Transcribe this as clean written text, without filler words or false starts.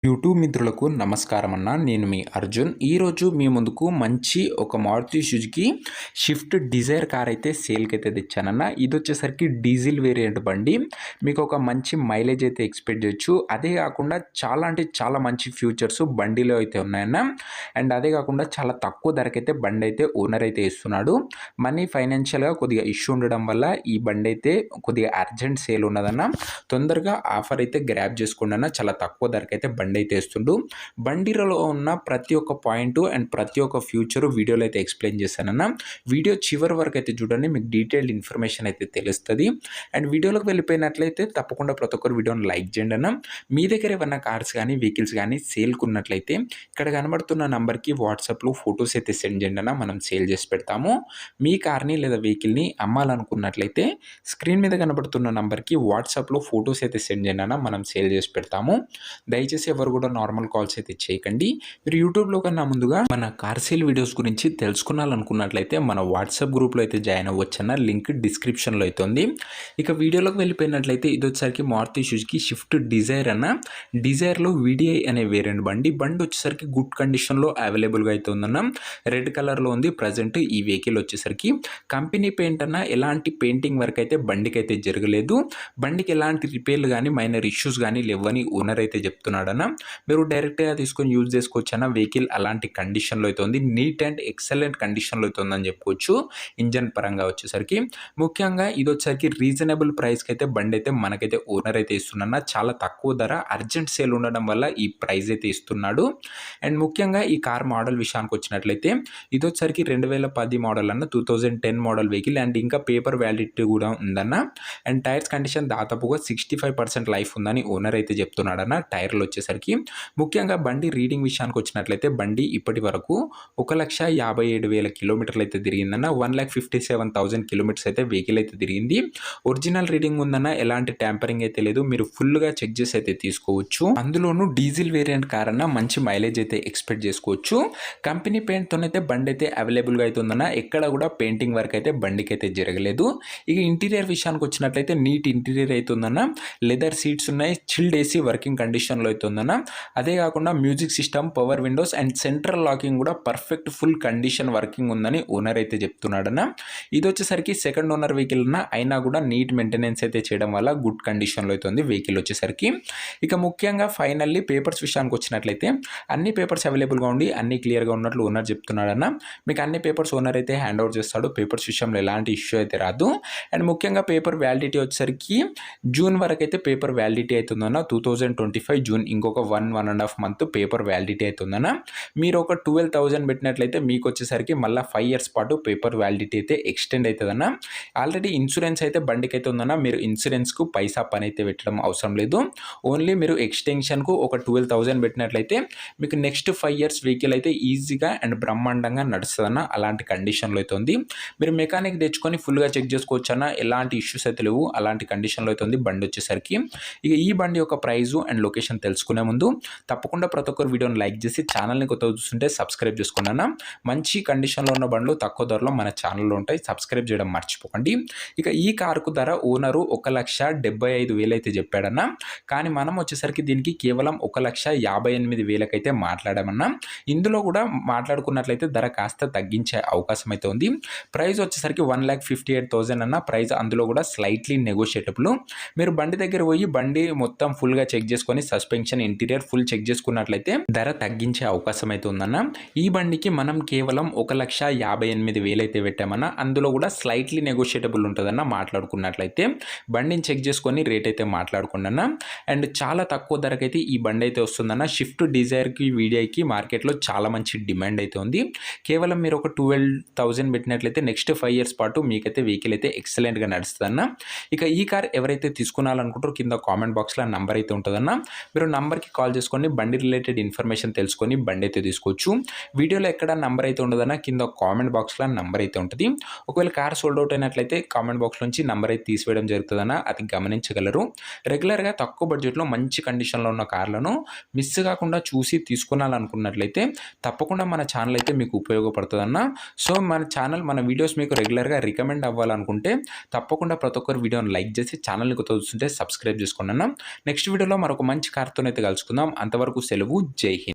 YouTube మిత్రులకు నమస్కారం అన్న. నేను మీ అర్జున్. ఈరోజు మీ ముందుకు మంచి ఒక Maruti Suzuki Swift Dzire car అయితే సేల్కి అయితే తెచ్చానన్న. ఇది వచ్చేసరికి డీజిల్ వేరియంట్ బండి. మీకు ఒక మంచి మైలేజ్ అయితే ఎక్స్పెక్ట్ చేయొచ్చు. అదే కాకుండా చాలా అంటే చాలా మంచి ఫ్యూచర్స్ బండిలో అయితే ఉన్నాయన్న. అండ్ అదే కాకుండా చాలా తక్కువ ధరకైతే బండి అయితే ఓనర్ అయితే ఇస్తున్నాడు. మనీ ఫైనాన్షియల్గా కొద్దిగా ఇష్యూ ఉండడం వల్ల ఈ బండి అయితే కొద్దిగా అర్జెంట్ సేల్ ఉన్నదన్న. తొందరగా ఆఫర్ అయితే గ్రాప్ చేసుకోండి అన్న. చాలా తక్కువ ధరకైతే బండి అయితే ఇస్తుండు. బండిలో ఉన్న ప్రతి ఒక్క పాయింట్ అండ్ ప్రతి ఒక్క ఫ్యూచర్ వీడియోలో అయితే ఎక్స్ప్లెయిన్ చేశానన్న. వీడియో చివరి వరకు అయితే చూడండి, మీకు డీటెయిల్డ్ ఇన్ఫర్మేషన్ అయితే తెలుస్తుంది. అండ్ వీడియోలోకి వెళ్ళిపోయినట్లయితే తప్పకుండా ప్రతి ఒక్కరు వీడియోని లైక్ చేయండి అన్న. మీ దగ్గర ఏమన్నా కార్స్ కానీ వెహికల్స్ కానీ సేల్కి ఉన్నట్లయితే ఇక్కడ కనబడుతున్న నంబర్కి వాట్సాప్లో ఫొటోస్ అయితే సెండ్ చేయండి అన్న. మనం సేల్ చేసి పెడతాము. మీ కార్ని లేదా వెహికల్ని అమ్మాలనుకున్నట్లయితే స్క్రీన్ మీద కనబడుతున్న నంబర్కి వాట్సాప్లో ఫొటోస్ అయితే సెండ్ చేయండి అన్న. మనం సేల్ చేసి పెడతాము. దయచేసి ఎవరు కూడా నార్మల్ కాల్స్ అయితే చేయకండి. మీరు యూట్యూబ్లో కన్నా ముందుగా మన కార్ సేల్ వీడియోస్ గురించి తెలుసుకోవాలనుకున్నట్లయితే మన వాట్సాప్ గ్రూప్లో అయితే జాయిన్ అవ్వచ్చన్న. లింక్ డిస్క్రిప్షన్లో అయితే ఉంది. ఇక వీడియోలోకి వెళ్ళిపోయినట్లయితే ఇది వచ్చేసరికి మారుతి సుజుకి షిఫ్ట్ డిజైర్ అన్న. డిజైర్లో వీడిఐ అనే వేరియంట్ బండి వచ్చేసరికి గుడ్ కండిషన్లో అవైలబుల్గా అయితే ఉందన్న. రెడ్ కలర్లో ఉంది ప్రజెంట్ ఈ వెహికల్ వచ్చేసరికి. కంపెనీ పెయింట్ అన్న ఎలాంటి పెయింటింగ్ వర్క్ అయితే బండికి అయితే జరగలేదు. బండికి ఎలాంటి రిపేర్లు కానీ మైనర్ ఇష్యూస్ కానీ లేవని ఓనర్ అయితే చెప్తున్నాడన్న. మీరు డైరెక్ట్గా తీసుకొని యూజ్ చేసుకోవచ్చు అన్న. వెహికల్ అలాంటి కండిషన్లో అయితే ఉంది. నీట్ అండ్ ఎక్సలెంట్ కండిషన్లో అయితే ఉందని చెప్పుకోవచ్చు. ఇంజన్ పరంగా వచ్చేసరికి ముఖ్యంగా ఇది వచ్చేసరికి రీజనబుల్ ప్రైస్కి అయితే బండి అయితే మనకైతే ఓనర్ అయితే ఇస్తున్నా. చాలా తక్కువ ధర అర్జెంట్ సేల్ ఉండడం వల్ల ఈ ప్రైస్ అయితే ఇస్తున్నాడు. అండ్ ముఖ్యంగా ఈ కార్ మోడల్ విషయానికి వచ్చినట్లయితే ఇది వచ్చేసరికి 2010 మోడల్ అన్న. 2010 మోడల్ వెహికల్ అండ్ ఇంకా పేపర్ వ్యాలిడిటీ కూడా ఉందన్న. అండ్ టైర్స్ కండిషన్ దాదాపుగా 65% లైఫ్ ఉందని ఓనర్ అయితే చెప్తున్నాడన్న. టైర్లు వచ్చేసరికి ముఖ్యంగా బండి రీడింగ్ విషయానికి వచ్చినట్లయితే బండి ఇప్పటి వరకు 1,57,000 కిలోమీటర్లు అయితే తిరిగిందన్న. 1,57,000 కిలోమీటర్స్ అయితే వెహికల్ అయితే తిరిగింది. ఒరిజినల్ రీడింగ్ ఉందన్న. ఎలాంటి ట్యాంపరింగ్ అయితే లేదు. మీరు ఫుల్గా చెక్ చేసి అయితే తీసుకోవచ్చు. అందులోనూ డీజిల్ వేరియంట్ కార్ అన్న. మంచి మైలేజ్ అయితే ఎక్స్పెక్ట్ చేసుకోవచ్చు. కంపెనీ పెయింట్తోనైతే బండి అయితే అవైలబుల్గా అయితే ఉందన్న. ఎక్కడ కూడా పెయింటింగ్ వర్క్ అయితే బండికి అయితే జరగలేదు. ఇక ఇంటీరియర్ విషయానికి వచ్చినట్లయితే నీట్ ఇంటీరియర్ అయితే ఉందన్న. లెదర్ సీట్స్ ఉన్నాయి. చిల్డ్ ఏసీ వర్కింగ్ కండిషన్లో అయితే ఉందన్న. అదే కాకుండా music system, power Windows and central locking కూడా పర్ఫెక్ట్ ఫుల్ కండిషన్ వర్కింగ్ ఉందని ఓనర్ అయితే చెప్తున్నాడన్న. ఇది వచ్చేసరికి సెకండ్ ఓనర్ వెహికల్ అన్న. అయినా కూడా నీట్ మెయింటెనెన్స్ అయితే చేయడం వల్ల గుడ్ కండిషన్లో అయితే ఉంది వెహికల్ వచ్చేసరికి. ఇక ముఖ్యంగా ఫైనల్లీ పేపర్స్ విషయానికి వచ్చినట్లయితే అన్ని పేపర్స్ అవైలబుల్గా ఉండి అన్ని క్లియర్గా ఉన్నట్లు ఓనర్ చెప్తున్నాడన్న. మీకు అన్ని పేపర్స్ ఓనర్ అయితే హ్యాండ్ ఓవర్ చేస్తాడు. పేపర్స్ విషయంలో ఎలాంటి ఇష్యూ అయితే రాదు. అండ్ ముఖ్యంగా పేపర్ వ్యాలిడిటీ వచ్చేసరికి జూన్ వరకు అయితే పేపర్ వ్యాలిడిటీ అవుతుందన్న. 2025 జూన్ ఇంకొక 1.5 మంత్ పేపర్ వ్యాలిడిటీ అవుతుందన్న. మీరు ఒక 12,000 పెట్టినట్లయితే మీకు వచ్చేసరికి మళ్ళీ 5 ఇయర్స్ పాటు పేపర్ వ్యాలిడిటీ అయితే ఎక్స్టెండ్ అవుతుందన్న. ఆల్రెడీ ఇన్సూరెన్స్ అయితే బండికి అయితే ఉందన్న. మీరు ఇన్సూరెన్స్కు పైసా పని అయితే పెట్టడం అవసరం లేదు. ఓన్లీ మీరు ఎక్స్టెన్షన్కు ఒక 12,000 పెట్టినట్లయితే మీకు నెక్స్ట్ 5 ఇయర్స్ వెహికల్ అయితే ఈజీగా అండ్ బ్రహ్మాండంగా నడుస్తుందన్న. అలాంటి కండిషన్లో అయితే ఉంది. మీరు మెకానిక్ తెచ్చుకొని ఫుల్గా చెక్ చేసుకోవచ్చు అన్న. ఎలాంటి ఇష్యూస్ అయితే లేవు. అలాంటి కండిషన్లో అయితే ఉంది బండి వచ్చేసరికి. ఇక ఈ బండి యొక్క ప్రైజు అండ్ లొకేషన్ తెలుసుకునే ముందు తప్పకుండా ప్రతి ఒక్కరు వీడియోని లైక్ చేసి ఛానల్ని కొత్తగా చూస్తుంటే సబ్స్క్రైబ్ చేసుకోండి అన్న. మంచి కండిషన్లో ఉన్న బండ్లు తక్కువ ధరలో మన ఛానల్లో ఉంటాయి. సబ్స్క్రైబ్ చేయడం మర్చిపోకండి. ఇక ఈ కారుకు ధర ఓనరు 1,75,000 అయితే చెప్పాడన్న. కానీ మనం వచ్చేసరికి దీనికి కేవలం 1,58,000 అయితే మాట్లాడామన్నా. ఇందులో కూడా మాట్లాడుకున్నట్లయితే ధర కాస్త తగ్గించే అవకాశం అయితే ఉంది. ప్రైస్ వచ్చేసరికి 1,58,000 అన్న. ప్రైస్ అందులో కూడా స్లైట్లీ నెగోషియేటబుల్. మీరు బండి దగ్గర పోయి బండి మొత్తం ఫుల్గా చెక్ చేసుకొని సస్పెన్షన్ ఇంటీరియర్ ఫుల్ చెక్ చేసుకున్నట్లయితే ధర తగ్గించే అవకాశం అయితే ఉందన్న. ఈ బండికి మనం కేవలం 1,58,000 అయితే పెట్టామన్నా. అందులో కూడా స్లైట్లీ నెగోషియేటబుల్ ఉంటుందన్న. మాట్లాడుకున్నట్లయితే బండిని చెక్ చేసుకొని రేట్ అయితే మాట్లాడుకోండి అన్న. అండ్ చాలా తక్కువ ధరకైతే ఈ బండి అయితే వస్తుందన్న. షిఫ్ట్ డిజైర్కి వీడియోకి మార్కెట్లో చాలా మంచి డిమాండ్ అయితే ఉంది. కేవలం మీరు ఒక 12,000 పెట్టినట్లయితే నెక్స్ట్ 5 ఇయర్స్ పాటు మీకైతే వెహికల్ అయితే ఎక్సలెంట్గా నడుస్తుందన్న. ఇక ఈ కార్ ఎవరైతే తీసుకున్నారనుకుంటారో కింద కామెంట్ బాక్స్లో నంబర్ అయితే ఉంటుందన్న. మీరు నంబర్కి కాల్ చేసుకొని బండి రిలేటెడ్ ఇన్ఫర్మేషన్ తెలుసుకొని బండి అయితే తీసుకోవచ్చు. వీడియోలో ఎక్కడ నంబర్ అయితే ఉండదన్న. కింద కామెంట్ బాక్స్లో నంబర్ అయితే ఉంటుంది. ఒకవేళ కార్ సోల్డ్ అవుట్ అయినట్లయితే కామెంట్ బాక్స్ నుంచి నంబర్ అయితే తీసివేయడం జరుగుతుందన్న. అది గమనించగలరు. రెగ్యులర్గా తక్కువ బడ్జెట్లో మంచి కండిషన్లో ఉన్న కార్లను మిస్ కాకుండా చూసి తీసుకున్నాలనుకున్నట్లయితే తప్పకుండా మన ఛానల్ అయితే మీకు ఉపయోగపడుతుందన్న. సో మన ఛానల్ మన వీడియోస్ మీకు రెగ్యులర్గా రికమెండ్ అవ్వాలనుకుంటే తప్పకుండా ప్రతి ఒక్కరు వీడియోని లైక్ చేసి ఛానల్ని కొత్త చూస్తుంటే సబ్స్క్రైబ్ చేసుకోండి అన్న. నెక్స్ట్ వీడియోలో మరొక మంచి కార్తో అయితే కలుసుకుందాం. అంతవరకు సెలవు. జై హింద్.